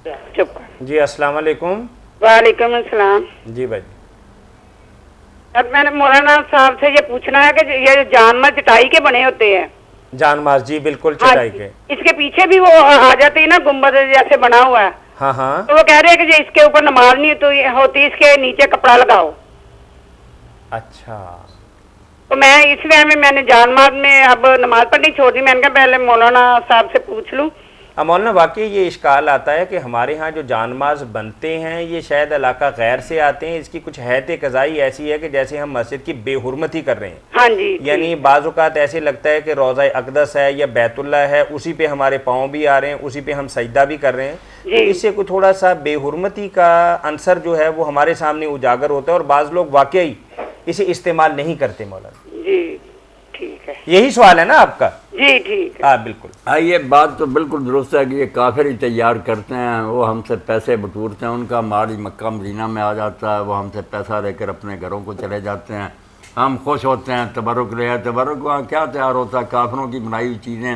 چپ جی السلام علیکم. وعلیکم السلام. جی بھائی. اب میں نے مولانا صاحب سے یہ پوچھنا ہے کہ یہ جانماز چٹائی کے بنے ہوتے ہیں؟ جانماز جی بالکل ہاں چٹائی جی. کے. اس کے پیچھے بھی وہ آ جاتی ہے نا گنبد جیسے بنا ہوا ہے. ہاں ہاں. تو وہ کہہ رہے ہیں کہ اس کے اوپر نماز نہیں تو ہوتی، اس کے نیچے کپڑا لگاؤ. اچھا. تو میں اس لیے میں نے جانماز میں اب نماز پڑھنی چھوڑ دی. میں نے کہا پہلے مولانا صاحب سے پوچھ لوں. مولانا واقعی یہ اشکال آتا ہے کہ ہمارے ہاں جو جانماز بنتے ہیں یہ شاید علاقہ غیر سے آتے ہیں. اس کی کچھ حیت قضائی ایسی ہے کہ جیسے ہم مسجد کی بے حرمتی کر رہے ہیں. ہاں جی. یعنی بعض اوقات ایسے لگتا ہے کہ روضہ اقدس ہے یا بیت اللہ ہے، اسی پہ ہمارے پاؤں بھی آ رہے ہیں، اسی پہ ہم سجدہ بھی کر رہے ہیں. تو اس سے کوئی تھوڑا سا بے حرمتی کا عنصر جو ہے وہ ہمارے سامنے اجاگر ہوتا ہے، اور بعض لوگ واقعی اسے استعمال نہیں کرتے. مولانا جی ٹھیک ہے. یہی سوال ہے نا آپ کا؟ جی ٹھیک ہے. ہاں بالکل. یہ بات تو بالکل درست ہے کہ یہ کافر ہی تیار کرتے ہیں، وہ ہم سے پیسے بٹورتے ہیں، ان کا مال مکہ مدینہ میں آ جاتا ہے، وہ ہم سے پیسہ لے کر اپنے گھروں کو چلے جاتے ہیں. ہم خوش ہوتے ہیں، تبرک لے. تبرک وہاں کیا تیار ہوتا ہے؟ کافروں کی بنائی ہوئی چیزیں.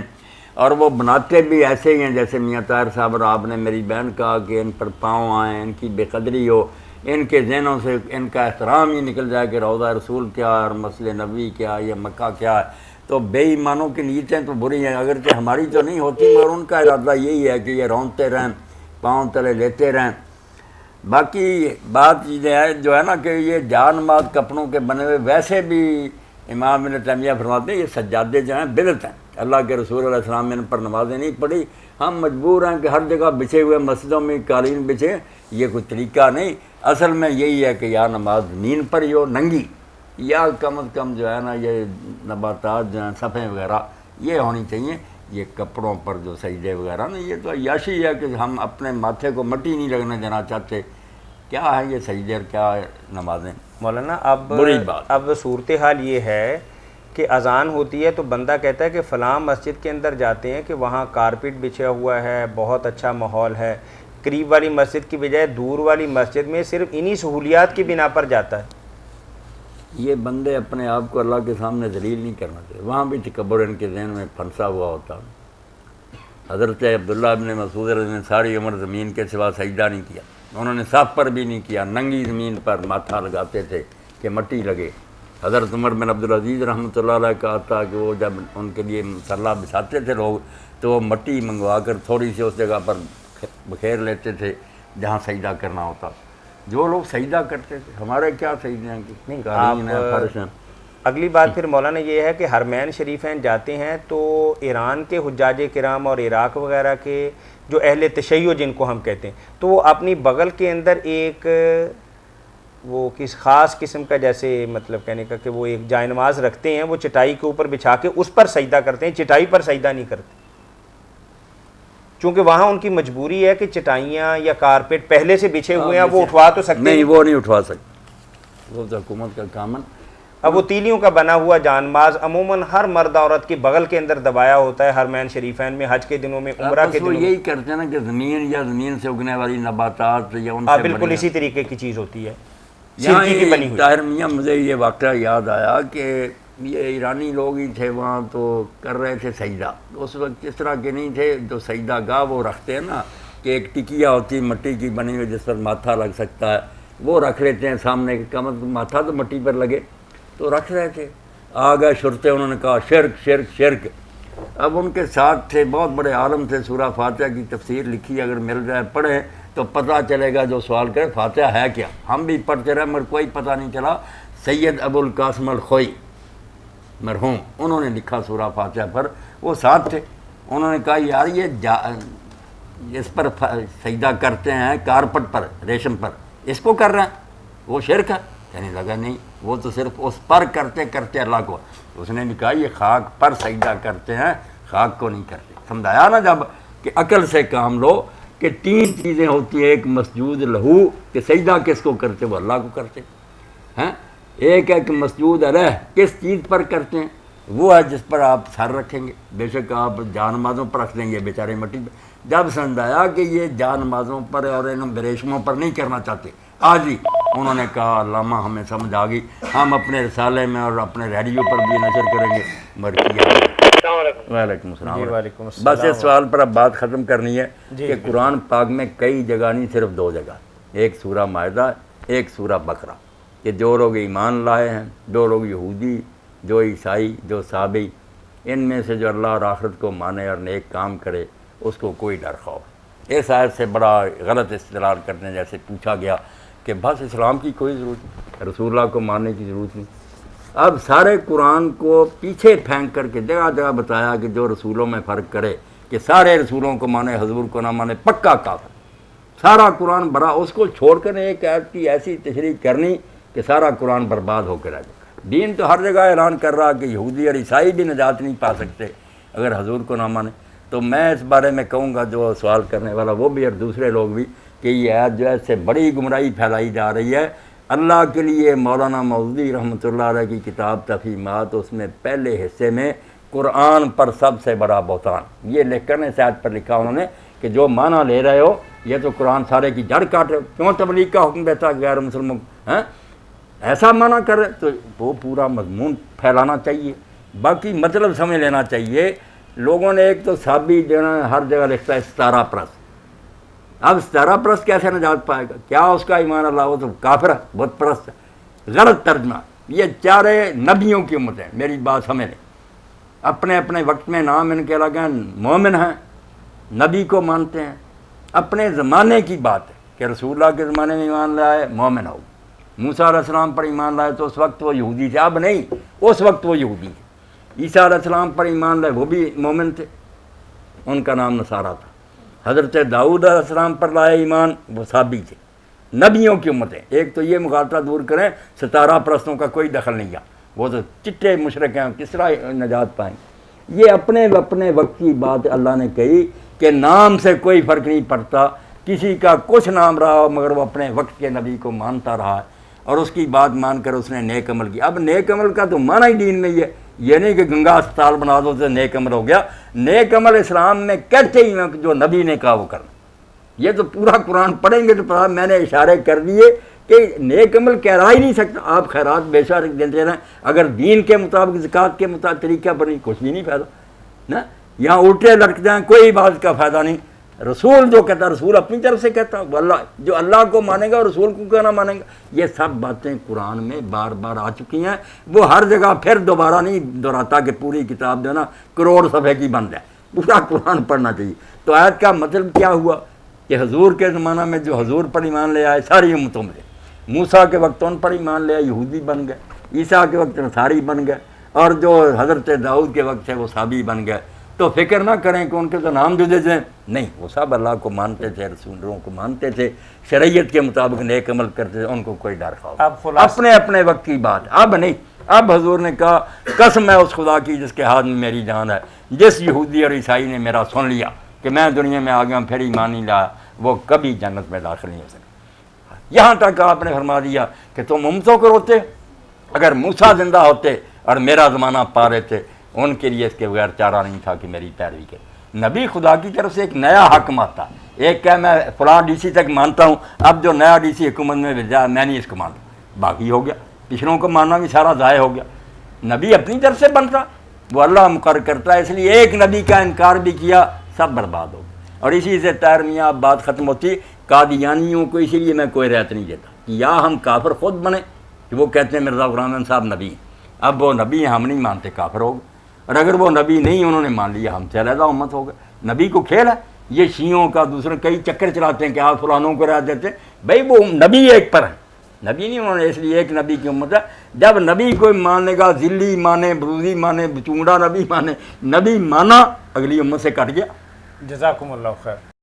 اور وہ بناتے بھی ایسے ہی ہیں جیسے میاں طاہر صاحب اور آپ نے میری بہن کہا کہ ان پر پاؤں آئیں، ان کی بے قدری ہو، ان کے ذہنوں سے ان کا احترام ہی نکل جائے کہ روضہ رسول کیا ہے اور مسجد نبوی کیا ہے یا مکہ کیا ہے. تو بے ایمانوں کی نیتیں تو بری ہیں، اگرچہ ہماری تو نہیں ہوتی، مگر ان کا ارادہ یہی ہے کہ یہ رونتے رہیں، پاؤں تلے لیتے رہیں. باقی بات یہ ہے جو ہے نا کہ یہ جانماز کپڑوں کے بنے ہوئے ویسے بھی امام ابن تیمیہ فرماتے ہیں یہ سجادے جو ہیں بدعت ہیں. اللہ کے رسول علیہ السلام نے ان پر نمازیں نہیں پڑھی. ہم مجبور ہیں کہ ہر جگہ بچھے ہوئے مسجدوں میں قالین بچھے، یہ کوئی طریقہ نہیں. اصل میں یہی ہے کہ یا نماز زمین پر ہی ہو ننگی، یا کم از کم جو ہے نا یہ نباتات جو ہیں صفحے وغیرہ یہ ہونی چاہیے. یہ کپڑوں پر جو سجدے وغیرہ نا یہ تو عیاشی ہے کہ ہم اپنے ماتھے کو مٹی نہیں لگنے دینا چاہتے. کیا ہے یہ سجدے اور کیا ہے نمازیں؟ مولانا بری بات. اب صورتحال یہ ہے کہ اذان ہوتی ہے تو بندہ کہتا ہے کہ فلاں مسجد کے اندر جاتے ہیں کہ وہاں کارپٹ بچھا ہوا ہے، بہت اچھا ماحول ہے. قریب والی مسجد کی بجائے دور والی مسجد میں صرف انہی سہولیات کی بنا پر جاتا ہے. یہ بندے اپنے آپ کو اللہ کے سامنے ذلیل نہیں کرنا چاہتے. وہاں بھی تکبر ان کے ذہن میں پھنسا ہوا ہوتا. حضرت عبداللہ ابن مسعود رضی اللہ عنہ نے ساری عمر زمین کے سوا سجدہ نہیں کیا. انہوں نے صف پر بھی نہیں کیا، ننگی زمین پر ماتھا لگاتے تھے کہ مٹی لگے. حضرت عمر بن عبدالعزیز رحمۃ اللہ علیہ کہا تھا کہ وہ جب ان کے لیے مسلح بچھاتے تھے لوگ تو وہ مٹی منگوا کر تھوڑی سی اس جگہ پر بکھیر لیتے تھے جہاں سجدہ کرنا ہوتا. جو لوگ سجدہ کرتے تھے، ہمارے کیا سجدے ہیں کہ قالین ہیں، فرش ہیں. اگلی بات پھر مولانا یہ ہے کہ حرمین شریفین جاتے ہیں تو ایران کے حجاج کرام اور عراق وغیرہ کے جو اہل تشیع جن کو ہم کہتے ہیں تو وہ اپنی بغل کے اندر ایک وہ کس خاص قسم کا جیسے مطلب کہنے کا کہ وہ ایک جائے نماز رکھتے ہیں، وہ چٹائی کے اوپر بچھا کے اس پر سجدہ کرتے ہیں، چٹائی پر سجدہ نہیں کرتے. چونکہ وہاں ان کی مجبوری ہے کہ چٹائیاں یا کارپیٹ پہلے سے بچھے ہوئے ہیں، وہ اٹھوا تو سکتے نہیں، وہ نہیں اٹھوا سکتے، وہ تو حکومت کا کام ہے. اب وہ تیلیوں کا بنا ہوا جانماز عموماً ہر مرد عورت کی بغل کے اندر دبایا ہوتا ہے حرمین شریفین میں، حج کے دنوں میں، عمرہ کے دنوں میں. یہی کرتے ہیں نا کہ زمین یا زمین سے اگنے والی نباتات یا ان سے بالکل اسی طریقے کی چیز ہوتی ہے، یہاں سرکی کی بنی ہوئی. طاہر میاں مجھے یہ واقعہ یاد آیا کہ یہ ایرانی لوگ ہی تھے وہاں تو کر رہے تھے سجدہ. اس وقت اس طرح کے نہیں تھے جو سجدہ گاہ وہ رکھتے ہیں نا کہ ایک ٹکیا ہوتی ہے مٹی کی بنی ہوئی جس پر ماتھا لگ سکتا ہے، وہ رکھ لیتے ہیں سامنے. کم از کم ماتھا تو مٹی پر لگے تو رکھ رہے تھے. آ گئے شرطے، انہوں نے کہا شرک شرک شرک. اب ان کے ساتھ تھے بہت بڑے عالم تھے، سورہ فاتحہ کی تفسیر لکھی، اگر مل جائے پڑھیں تو پتہ چلے گا جو سوال کرے فاتحہ ہے کیا. ہم بھی پڑھتے رہے مگر کوئی پتہ نہیں چلا. سید ابو القاسم الخوئی مرحوم انہوں نے لکھا سورہ فاتحہ پر، وہ ساتھ تھے. انہوں نے کہا یار یہ اس پر سجدہ کرتے ہیں کارپٹ پر، ریشم پر، اس کو کر رہے ہیں، وہ شرک ہے. کہنے لگا نہیں، وہ تو صرف اس پر کرتے کرتے اللہ کو. اس نے بھی کہا یہ خاک پر سجدہ کرتے ہیں، خاک کو نہیں کرتے. سمجھایا نا جب کہ عقل سے کام لو کہ تین چیزیں ہوتی ہیں. ایک مسجود لہو کہ سجدہ کس کو کرتے، وہ اللہ کو کرتے ہیں. ایک ہے کہ مسجود علیہ کس چیز پر کرتے ہیں، وہ ہے جس پر آپ سر رکھیں گے. بے شک آپ جانمازوں پر رکھ دیں گے بیچارے مٹی پہ. جب سمجھایا کہ یہ جانمازوں پر اور ان ریشموں پر نہیں کرنا چاہتے، آج ہی انہوں نے کہا علامہ ہمیں سمجھ آ گئی، ہم اپنے رسالے میں اور اپنے ریڈیو پر بھی نشر کریں گے. مگر کیا وعلیکم السلام۔ جی وعلیکم السلام۔ بس اس سوال پر اب بات ختم کرنی ہے جی، کہ قرآن پاک میں کئی جگہ نہیں، صرف 2 جگہ، ایک سورہ مائدہ، ایک سورہ بقرہ، کہ جو لوگ ایمان لائے ہیں، جو لوگ یہودی، جو عیسائی، جو صابئی، ان میں سے جو اللہ اور آخرت کو مانے اور نیک کام کرے اس کو کوئی ڈر خوف۔ اس آیت سے بڑا غلط استدلال کرنے جیسے پوچھا گیا کہ بس اسلام کی کوئی ضرورت نہیں، رسول اللہ کو ماننے کی ضرورت نہیں۔ اب سارے قرآن کو پیچھے پھینک کر کے جگہ جگہ بتایا کہ جو رسولوں میں فرق کرے، کہ سارے رسولوں کو مانے حضور کو نہ مانے پکا کافر۔ سارا قرآن بھرا، اس کو چھوڑ کر ایک آیت کی ایسی تشریح کرنی کہ سارا قرآن برباد ہو کے رہ جائے۔ دین تو ہر جگہ اعلان کر رہا کہ یہودی اور عیسائی بھی نجات نہیں پا سکتے اگر حضور کو نہ مانے۔ تو میں اس بارے میں کہوں گا جو سوال کرنے والا وہ بھی اور دوسرے لوگ بھی کہ یہ آیت جو ہے اس سے بڑی گمراہی پھیلائی جا رہی ہے۔ اللہ کے لیے مولانا مودودی رحمۃ اللہ علیہ کی کتاب تفہیمات، اس میں پہلے حصے میں قرآن پر سب سے بڑا بہتان یہ لکھ کر اس آیت پر لکھا انہوں نے کہ جو معنی لے رہے ہو یہ تو قرآن سارے کی جڑ کاٹ رہے ہو، کیوں تبلیغ کا حکم دیتا غیر مسلموں کو، ایسا معنی کر رہے تو وہ پورا مضمون پھیلانا چاہیے، باقی مطلب سمجھ لینا چاہیے۔ لوگوں نے ایک تو صحابی دینا ہر جگہ لکھتا ہے ستارہ پرست۔ اب ستارہ پرست کیسے نجات پائے گا؟ کیا اس کا ایمان اللہ وہ تو کافر ہے، بت پرست ہے۔ غلط ترجمہ۔ یہ چارے نبیوں کی امت ہیں، میری بات سمجھ لیں، اپنے اپنے وقت میں نام ان کے الگ ہیں، مومن ہیں، نبی کو مانتے ہیں۔ اپنے زمانے کی بات ہے کہ رسول اللہ کے زمانے میں ایمان لائے مومن ہو، موسیٰ علیہ السلام پر ایمان لائے تو اس وقت وہ یہودی تھے، اب نہیں، اس وقت وہ یہودی تھے۔ عیسیٰ علیہ السلام پر ایمان لائے وہ بھی مومن تھے، ان کا نام نصارہ تھا۔ حضرت داؤد علیہ السلام پر لائے ایمان وہ صحابی تھے، نبیوں کی امت ہے۔ ایک تو یہ مغالطہ دور کریں، ستارہ پرستوں کا کوئی دخل نہیں ہے، وہ تو چٹے مشرک ہیں، کس طرح نجات پائیں۔ یہ اپنے وقت کی بات اللہ نے کہی کہ نام سے کوئی فرق نہیں پڑتا، کسی کا کچھ نام رہا ہو مگر وہ اپنے وقت کے نبی کو مانتا رہا ہے اور اس کی بات مان کر اس نے نیک عمل کیا۔ اب نیک عمل کا تو معنی ہی دین میں یہ یہ نہیں کہ گنگا اسپتال بنا دو تو نیک عمل ہو گیا۔ نیک عمل اسلام میں کہتے ہی ہیں کہ جو نبی نے کہا وہ کرنا۔ یہ تو پورا قرآن پڑھیں گے تو پڑھا، میں نے اشارے کر دیے کہ نیک عمل کہہ ہی نہیں سکتا۔ آپ خیرات بے شک دیتے رہیں، اگر دین کے مطابق زکوٰۃ کے مطابق طریقہ پر نہیں، کچھ بھی نہیں فائدہ نا، یہاں الٹے لٹک جائیں کوئی بات کا فائدہ نہیں۔ رسول جو کہتا، رسول اپنی طرف سے کہتا، وہ اللہ جو اللہ کو مانے گا اور رسول کو کیوں نہ مانے گا۔ یہ سب باتیں قرآن میں بار بار آ چکی ہیں، وہ ہر جگہ پھر دوبارہ نہیں دہراتا کہ پوری کتاب جو ہے نا کروڑ صفحے کی بند ہے، پورا قرآن پڑھنا چاہیے۔ تو آیت کا مطلب کیا ہوا کہ حضور کے زمانہ میں جو حضور پر ایمان لے آئے ساری امتوں میں، موسیٰ کے وقت ان پر ایمان لے آئے یہودی بن گئے، عیسیٰ کے وقت نصاری بن گئے، اور جو حضرت داؤد کے وقت ہے وہ صحابی بن گئے۔ تو فکر نہ کریں کہ ان کے تو نام جدے جائیں، نہیں، وہ سب اللہ کو مانتے تھے، رسولوں کو مانتے تھے، شریعت کے مطابق نیک عمل کرتے تھے، ان کو کوئی ڈر خوف، اپنے اپنے وقت کی بات۔ اب نہیں، اب حضور نے کہا قسم ہے اس خدا کی جس کے ہاتھ میں میری جان ہے، جس یہودی اور عیسائی نے میرا سن لیا کہ میں دنیا میں آ گیا پھر ایمان نہیں لایا، وہ کبھی جنت میں داخل نہیں ہو سکتا۔ یہاں تک آپ نے فرما دیا کہ تم امتوں کو روتے، اگر موسیٰ زندہ ہوتے اور میرا زمانہ پا رہے تھے، ان کے لیے اس کے بغیر چارہ نہیں تھا کہ میری پیروی کرے۔ نبی خدا کی طرف سے ایک نیا حکم آتا، ایک کہ میں فلاں ڈی سی تک مانتا ہوں، اب جو نیا ڈی سی حکومت میں بھیجا میں نہیں اس کو مانتا، باقی ہو گیا، پچھلوں کو ماننا بھی سارا ضائع ہو گیا۔ نبی اپنی طرف سے بنتا، وہ اللہ مقرر کرتا ہے، اس لیے ایک نبی کا انکار بھی کیا سب برباد ہو گیا۔ اور اسی سے طاہر میاں اب بات ختم ہوتی۔ قادیانیوں کو اسی لیے میں کوئی رعایت نہیں دیتا کہ یا ہم کافر خود بنے کہ وہ کہتے ہیں مرزا غلام احمد صاحب نبی ہیں، اب وہ نبی ہیں ہم نہیں مانتے، کافر ہو گئے، اور اگر وہ نبی نہیں انہوں نے مان لیا ہم سے علیحدہ امت ہو گئے۔ نبی کو کھیل ہے، یہ شیعوں کا دوسرے کئی چکر چلاتے ہیں کہ آپ فلانوں کو رعایت دیتے ہیں، بھائی وہ نبی ایک پر ہیں، نبی نہیں انہوں نے، اس لیے ایک نبی کی امت ہے۔ جب نبی کوئی ماننے گا، ذلی مانے، بروزی مانے، بچونڈا نبی مانے، نبی مانا اگلی امت سے کٹ گیا۔ جزاکم اللہ خیر۔